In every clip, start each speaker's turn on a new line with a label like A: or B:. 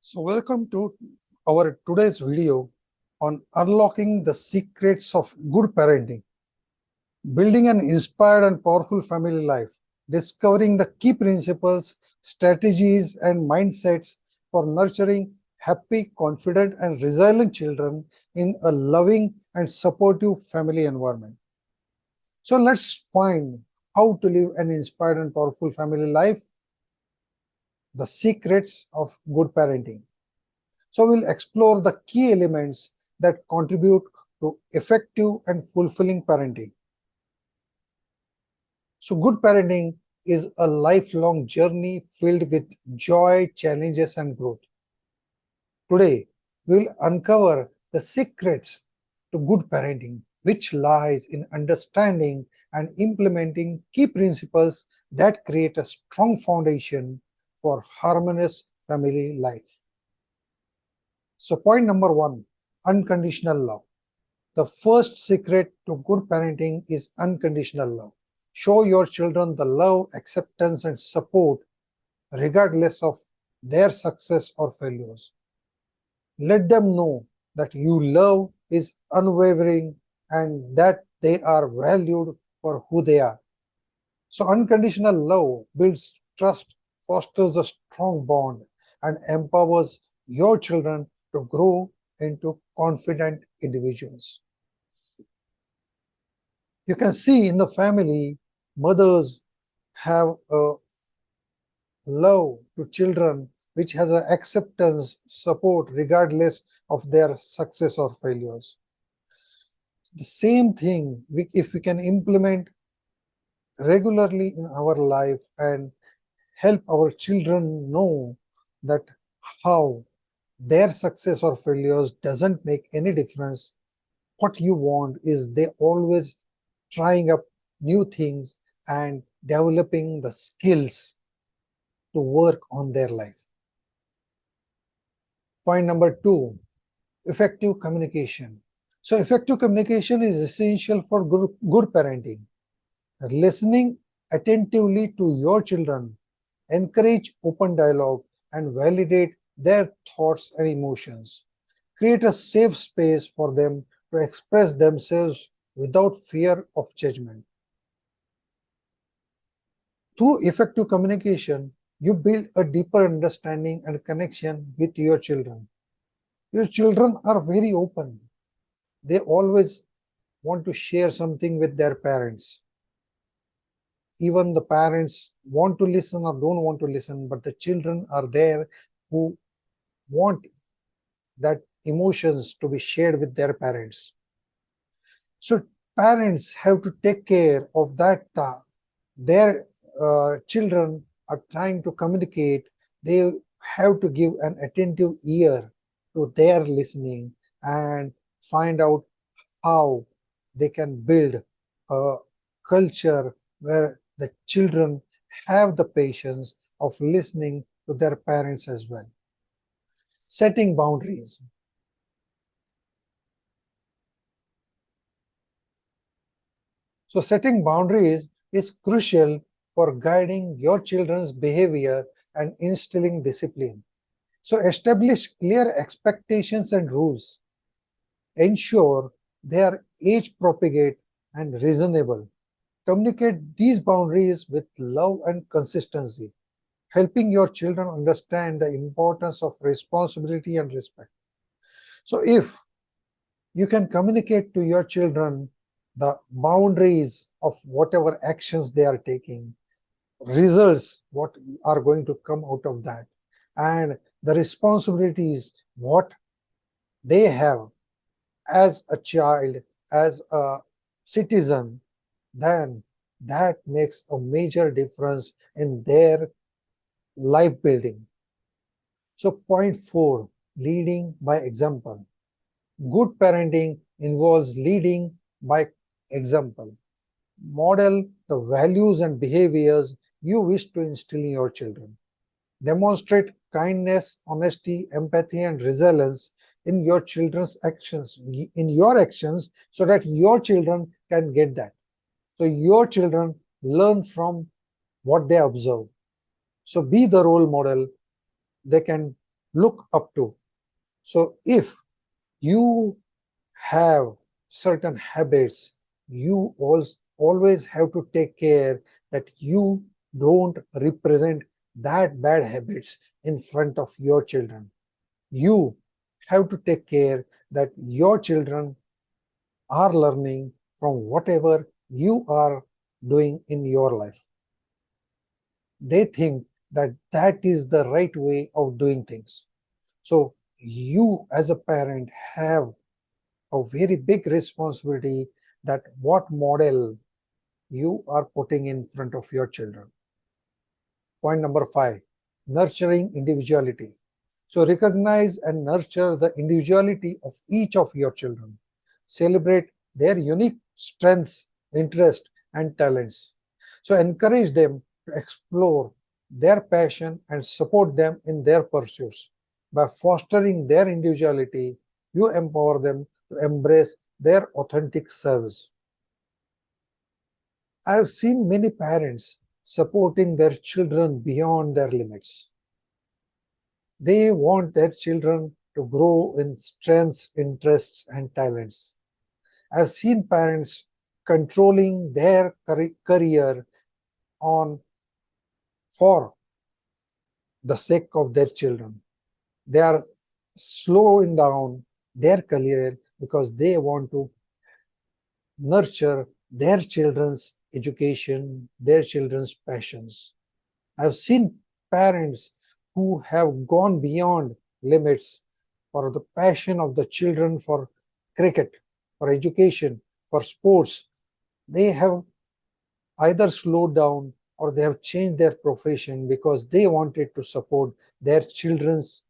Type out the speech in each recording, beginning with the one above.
A: So welcome to our today's video on unlocking the secrets of good parenting, building an inspired and powerful family life, discovering the key principles, strategies, and mindsets for nurturing happy, confident, and resilient children in a loving and supportive family environment. So let's find how to live an inspired and powerful family life, the secrets of good parenting. So we'll explore the key elements that contribute to effective and fulfilling parenting. So good parenting is a lifelong journey filled with joy, challenges, and growth. Today, we'll uncover the secrets to good parenting, which lies in understanding and implementing key principles that create a strong foundation for harmonious family life. So point number one, unconditional love. The first secret to good parenting is unconditional love. Show your children the love, acceptance, and support regardless of their success or failures. Let them know that you love is unwavering and that they are valued for who they are. So unconditional love builds trust, fosters a strong bond, and empowers your children to grow into confident individuals. You can see in the family, mothers have a love to children which has an acceptance, support regardless of their success or failures. The same thing, if we can implement regularly in our life and help our children know that how their success or failures doesn't make any difference. What you want is they always trying up new things and developing the skills to work on their life. Point number two, effective communication. So effective communication is essential for good parenting. Listening attentively to your children, encourage open dialogue, and validate their thoughts and emotions. Create a safe space for them to express themselves without fear of judgment. Through effective communication, you build a deeper understanding and connection with your children. Your children are very open. They always want to share something with their parents. Even the parents want to listen or don't want to listen, but the children are there who want that emotions to be shared with their parents. So parents have to take care of that. Their children are trying to communicate. They have to give an attentive ear to their listening and find out how they can build a culture where the children have the patience of listening to their parents as well. Setting boundaries. So setting boundaries is crucial for guiding your children's behavior and instilling discipline. So establish clear expectations and rules. Ensure they are age-appropriate and reasonable. Communicate these boundaries with love and consistency, helping your children understand the importance of responsibility and respect. So if you can communicate to your children the boundaries of whatever actions they are taking, results what are going to come out of that, and the responsibilities what they have as a child, as a citizen, then that makes a major difference in their life building. So point four, leading by example. Good parenting involves leading by example. Model the values and behaviors you wish to instill in your children. Demonstrate kindness, honesty, empathy, and resilience in your children's actions, so that your children can get that. So your children learn from what they observe. So be the role model. They can look up to. So if you have certain habits, you always have to take care that you don't represent that bad habits in front of your children. You have to take care that your children are learning from whatever you are doing in your life. They think that that is the right way of doing things. So you as a parent have a very big responsibility that what model you are putting in front of your children. Point number 5, nurturing individuality. So recognize and nurture the individuality of each of your children. Celebrate their unique strengths, interests, and talents. So encourage them to explore their passion and support them in their pursuits. By fostering their individuality, you empower them to embrace their authentic selves. I have seen many parents supporting their children beyond their limits. They want their children to grow in strengths, interests, and talents. I've seen parents controlling their career on for the sake of their children. They are slowing down their career because they want to nurture their children's education, their children's passions. I've seen parents who have gone beyond limits for the passion of the children for cricket, for education, for sports. They have either slowed down or they have changed their profession because they wanted to support their children's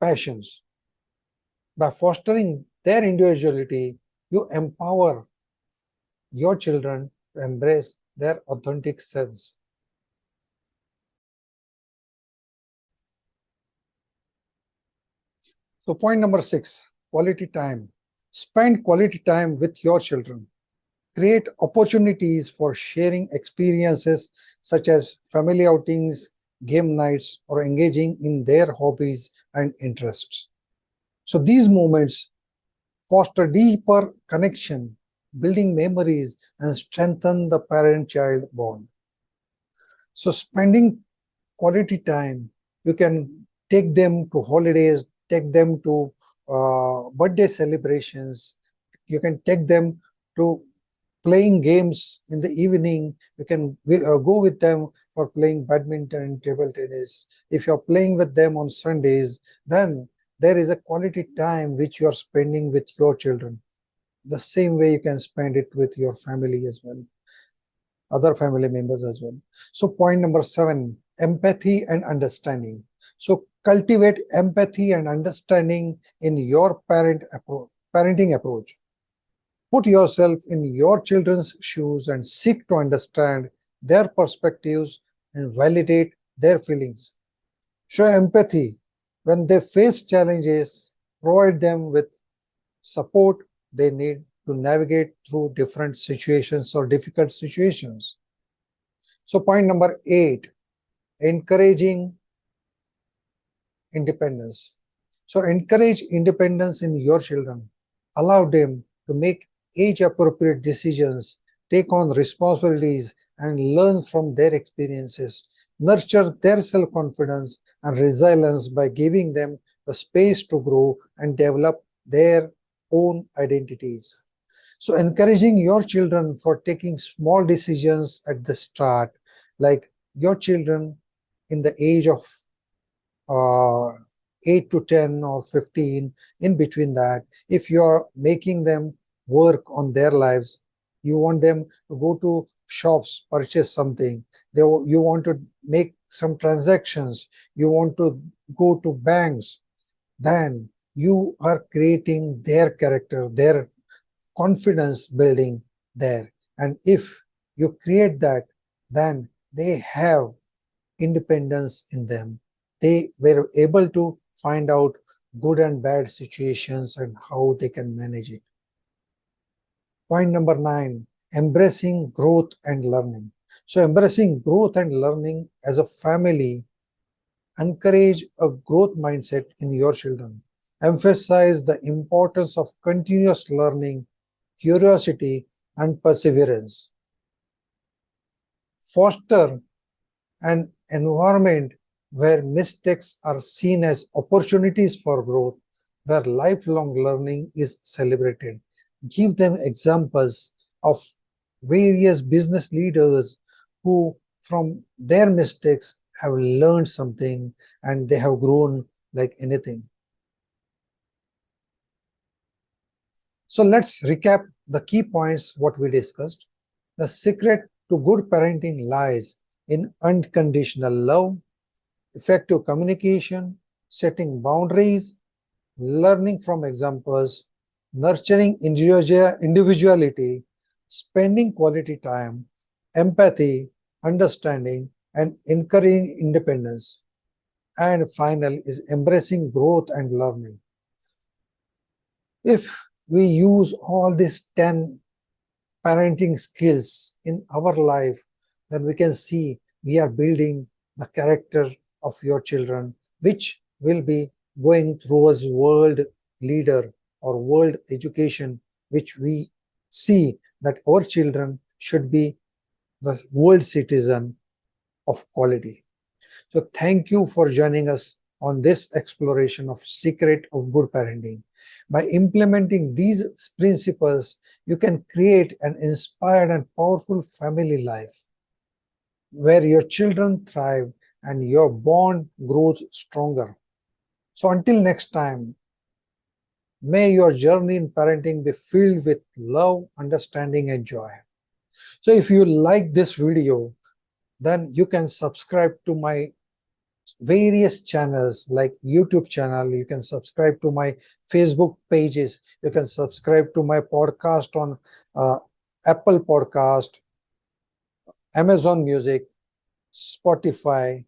A: passions. By fostering their individuality, you empower your children to embrace their authentic selves. So point number 6, quality time. Spend quality time with your children. Create opportunities for sharing experiences such as family outings, game nights, or engaging in their hobbies and interests. So these moments foster deeper connection, building memories, and strengthen the parent-child bond. So spending quality time, you can take them to holidays, take them to birthday celebrations, you can take them to playing games in the evening. You can go with them for playing badminton, table tennis. If you're playing with them on Sundays, then there is a quality time which you are spending with your children. The same way you can spend it with your family as well, other family members as well. So point number 7, empathy and understanding. So cultivate empathy and understanding in your parenting approach. Put yourself in your children's shoes and seek to understand their perspectives and validate their feelings. Show empathy when they face challenges, provide them with support they need to navigate through different situations or difficult situations. So point number 8, encouraging independence. So encourage independence in your children. Allow them to make age-appropriate decisions, take on responsibilities, and learn from their experiences. Nurture their self-confidence and resilience by giving them the space to grow and develop their own identities. So encouraging your children for taking small decisions at the start, like your children in the age of uh, 8 to 10 or 15, in between that, if you're making them work on their lives, you want them to go to shops, purchase something, you want to make some transactions, you want to go to banks, then you are creating their character, their confidence building there. And if you create that, then they have independence in them. They were able to find out good and bad situations and how they can manage it. Point number 9, embracing growth and learning. So embracing growth and learning as a family Encourage a growth mindset in your children. Emphasize the importance of continuous learning, curiosity, and perseverance. Foster an environment where mistakes are seen as opportunities for growth, where lifelong learning is celebrated. Give them examples of various business leaders who, from their mistakes, have learned something and they have grown like anything. So let's recap the key points what we discussed. The secret to good parenting lies in unconditional love, effective communication, setting boundaries, learning from examples, nurturing individuality, spending quality time, empathy, understanding, and encouraging independence. And final is embracing growth and learning. If we use all these 10 parenting skills in our life, then we can see we are building the character of your children, which will be going towards world leader or world education, which we see that our children should be the world citizen of quality. So thank you for joining us on this exploration of secret of good parenting. By implementing these principles, you can create an inspired and powerful family life where your children thrive and your bond grows stronger. So until next time, may your journey in parenting be filled with love, understanding, and joy. So if you like this video, then you can subscribe to my various channels like YouTube channel. You can subscribe to my Facebook pages. You can subscribe to my podcast on Apple Podcast, Amazon Music, Spotify,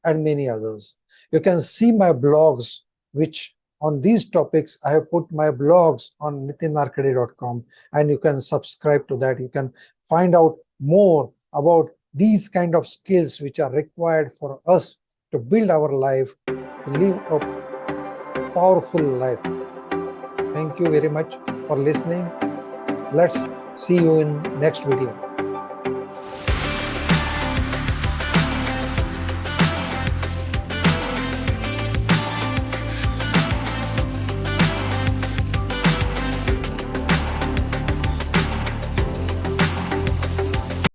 A: and many others. You can see my blogs, which on these topics, I have put my blogs on nitinarkade.com, and you can subscribe to that. You can find out more about these kind of skills which are required for us to build our life, to live a powerful life. Thank you very much for listening. Let's see you in next video.